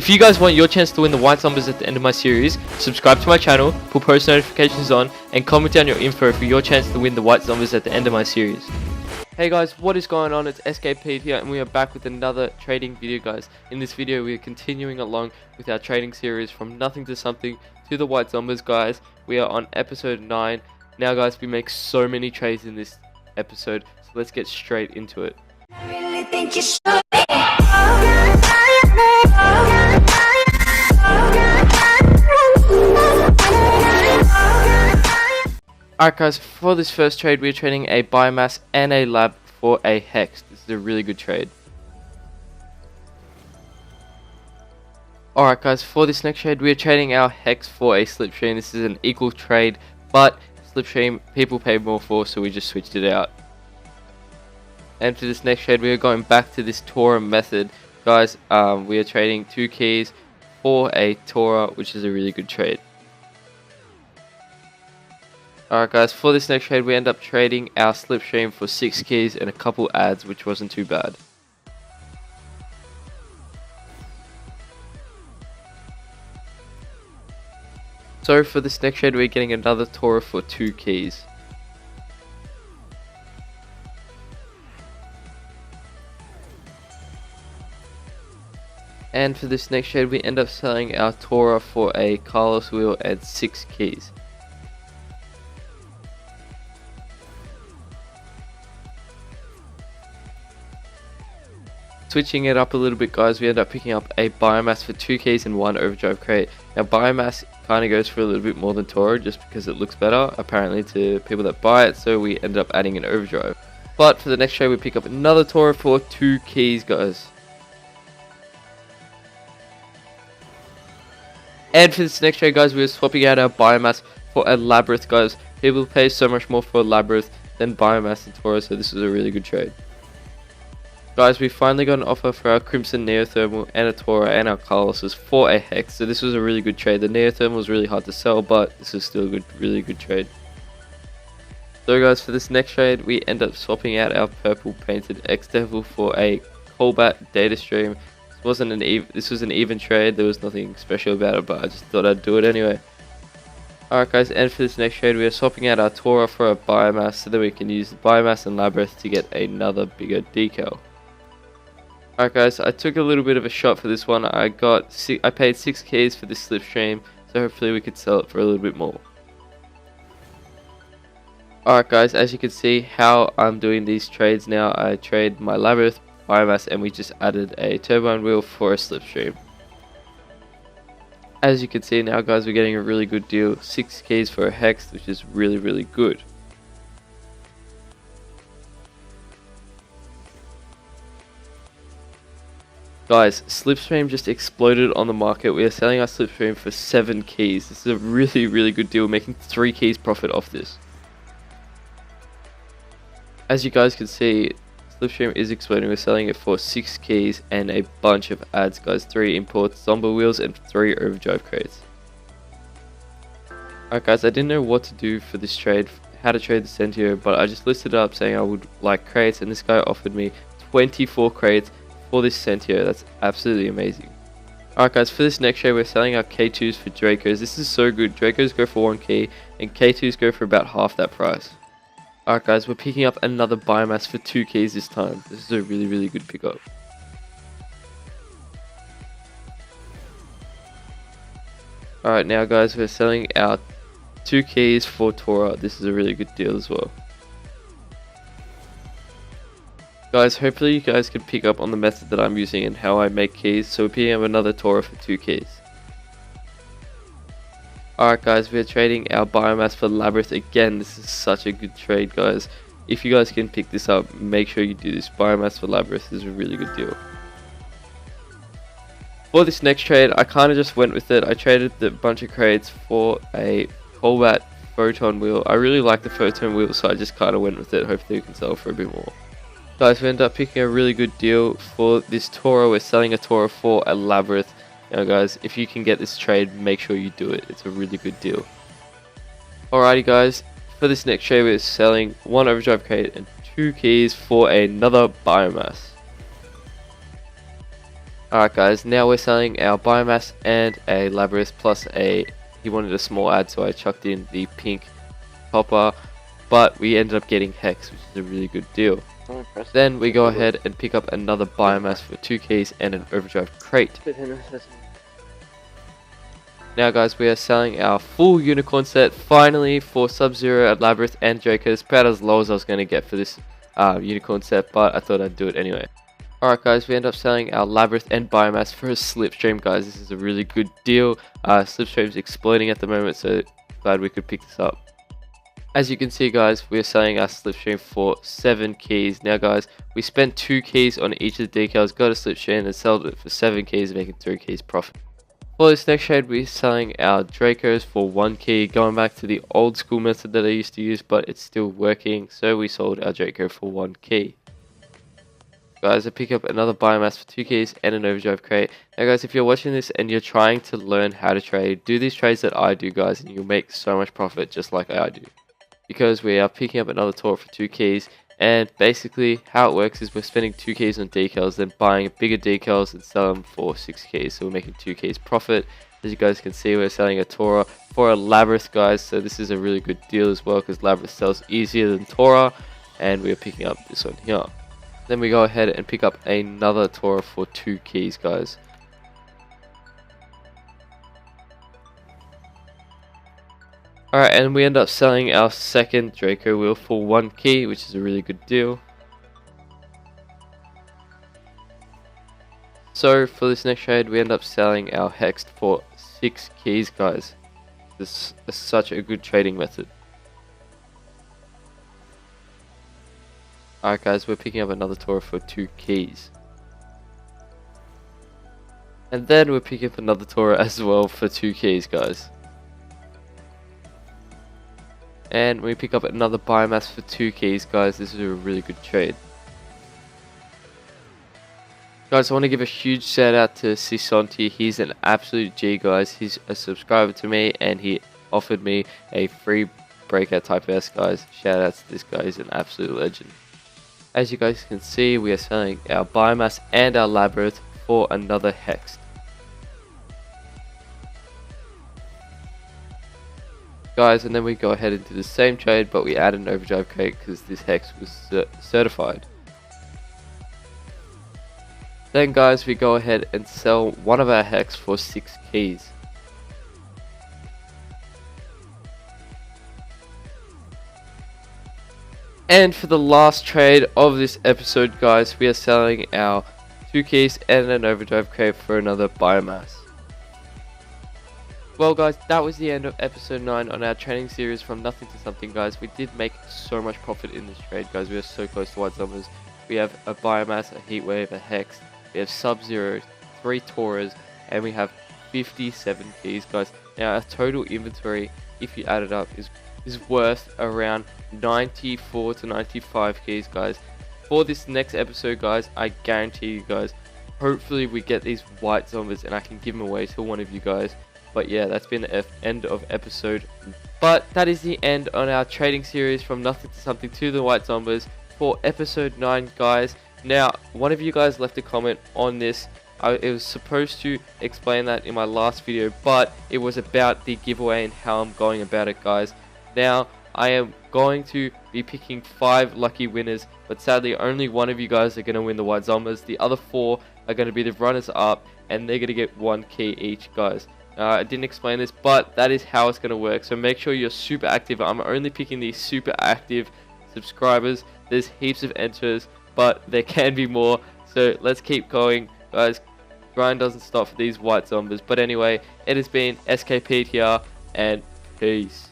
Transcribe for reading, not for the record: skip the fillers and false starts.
If you guys want your chance to win the white numbers at the end of my series, subscribe to my channel, put post notifications on, and comment down your info for your chance to win the white numbers at the end of my series. Hey guys, what is going on? It's SKP here, and we are back with another trading video, guys. In this video, we are continuing along with our trading series from nothing to something to the white numbers, guys. We are on episode 9. Now, guys, we make so many trades in this episode, so let's get straight into it. Alright guys, for this first trade we're trading a biomass and a lab for a hex. This is a really good trade. Alright guys, for this next trade we're trading our hex for a slipstream. This is an equal trade, but slipstream people pay more for, so we just switched it out. And for this next trade we are going back to this Tora method. Guys, we are trading 2 keys for a Tora, which is a really good trade. Alright guys, for this next trade we end up trading our slipstream for 6 keys and a couple ads, which wasn't too bad. So for this next trade we're getting another Tora for 2 keys. And for this next trade we end up selling our Tora for a Carlos wheel and 6 keys. Switching it up a little bit, guys, we end up picking up a biomass for 2 keys and 1 overdrive crate. Now biomass kind of goes for a little bit more than Tora just because it looks better apparently to people that buy it, so we ended up adding an overdrive. But for the next trade we pick up another Tora for 2 keys, guys. And for this next trade, guys, we are swapping out our biomass for a labyrinth, guys. People pay so much more for a labyrinth than biomass in Tora, so this is a really good trade. Guys, we finally got an offer for our Crimson Neothermal and a Tora and our Carlos's for a hex, so this was a really good trade. The Neothermal was really hard to sell, but this is still a really good trade. So guys, for this next trade, we end up swapping out our purple painted X-Devil for a Colbat data stream. This was an even trade. There was nothing special about it, but I just thought I'd do it anyway. Alright guys, and for this next trade we are swapping out our Tora for a biomass so that we can use the biomass and labyrinth to get another bigger decal. Alright guys, I took a little bit of a shot for this one. I paid 6 keys for this slipstream, so hopefully we could sell it for a little bit more. Alright guys, as you can see how I'm doing these trades now, I trade my labyrinth, biomass, and we just added a turbine wheel for a slipstream. As you can see now, guys, we're getting a really good deal. 6 keys for a hex, which is really good. Guys, slipstream just exploded on the market. We are selling our slipstream for 7 keys. This is a really good deal, making 3 keys profit off this. As you guys can see, slipstream is exploding. We're selling it for 6 keys and a bunch of ads, guys. 3 imports, zombie wheels, and 3 overdrive crates. Alright guys, I didn't know what to do for this trade, how to trade the Sentio, but I just listed it up saying I would like crates, and this guy offered me 24 crates for this Sentio. That's absolutely amazing. Alright guys, for this next trade we're selling our K2s for Dracos. This is so good. Dracos go for 1 key and K2s go for about half that price. Alright guys, we're picking up another biomass for 2 keys this time. This is a really good pickup. Alright, now guys, we're selling our 2 keys for Tora. This is a really good deal as well. Guys, hopefully you guys can pick up on the method that I'm using and how I make keys. So we're picking up another Tora for 2 keys. Alright guys, we're trading our biomass for labyrinth again. This is such a good trade, guys. If you guys can pick this up, make sure you do this. Biomass for labyrinth is a really good deal. For this next trade, I kind of just went with it. I traded a bunch of crates for a Colbat photon wheel. I really like the photon wheel, so I just kind of went with it. Hopefully we can sell for a bit more. Guys, we ended up picking a really good deal for this Tora. We're selling a Tora for a labyrinth. Now guys, if you can get this trade, make sure you do it. It's a really good deal. Alrighty guys, for this next trade we're selling 1 overdrive crate and 2 keys for another biomass. Alright guys, now we're selling our biomass and a Labyrinth plus he wanted a small ad, so I chucked in the pink copper, but we ended up getting Hex, which is a really good deal. Then we go ahead and pick up another biomass for 2 keys and an overdrive crate. Now guys, we are selling our full unicorn set finally for Sub-Zero, Labyrinth and Joker. It's about as low as I was going to get for this unicorn set, but I thought I'd do it anyway. Alright guys, we end up selling our Labyrinth and biomass for a Slipstream, guys. This is a really good deal. Slipstream's exploding at the moment, so glad we could pick this up. As you can see guys, we are selling our Slipstream for 7 keys. Now guys, we spent 2 keys on each of the decals, got a Slipstream and sold it for 7 keys, making 3 keys profit. For this next trade, we're selling our Dracos for 1 key, going back to the old school method that I used to use, but it's still working, so we sold our Draco for 1 key. Guys, I pick up another biomass for 2 keys and an overdrive crate. Now guys, if you're watching this and you're trying to learn how to trade, do these trades that I do guys, and you'll make so much profit just like I do. Because we are picking up another Tor for 2 keys, and basically how it works is we're spending 2 keys on decals, then buying bigger decals and sell them for 6 keys, so we're making 2 keys profit. As you guys can see, we're selling a Tora for a Labyrinth guys, so this is a really good deal as well, because Labyrinth sells easier than Tora, and we are picking up this one here. Then we go ahead and pick up another Tora for 2 keys guys. Alright, and we end up selling our second Draco wheel for 1 key, which is a really good deal. So for this next trade, we end up selling our Hex for 6 keys guys. This is such a good trading method. Alright guys, we're picking up another Tora for 2 keys. And then we're picking up another Tora as well for 2 keys guys. And we pick up another biomass for 2 keys guys. This is a really good trade. Guys, I want to give a huge shout out to Sisonti. He's an absolute G guys. He's a subscriber to me and he offered me a free breakout type S guys. Shout out to this guy, he's an absolute legend. As you guys can see, we are selling our biomass and our Labyrinth for another Hex. Guys, and then we go ahead and do the same trade, but we add an overdrive crate because this Hex was certified. Then guys, we go ahead and sell one of our Hex for 6 keys. And for the last trade of this episode guys, we are selling our 2 keys and an overdrive crate for another biomass. Well guys, that was the end of episode 9 on our training series from nothing to something guys. We did make so much profit in this trade guys, we are so close to white numbers. We have a biomass, a heatwave, a Hex, we have Sub-Zero, 3 Toras, and we have 57 keys guys. Now our total inventory, if you add it up, is worth around 94 to 95 keys guys. For this next episode guys, I guarantee you guys, hopefully we get these white zombies and I can give them away to one of you guys. But yeah, that's been the end of episode. But that is the end on our trading series from nothing to something to the white zombies for episode 9 guys. Now, one of you guys left a comment on this. It was supposed to explain that in my last video, but it was about the giveaway and how I'm going about it guys. Now, I am going to be picking 5 lucky winners, but sadly only one of you guys are going to win the white zombies. The other 4 are going to be the runners up, and they're going to get 1 key each guys. I didn't explain this, but that is how it's going to work, so make sure you're super active. I'm only picking these super active subscribers. There's heaps of enters, but there can be more, so let's keep going guys. Grind doesn't stop for these white zombies. But anyway, it has been SKP here, and peace.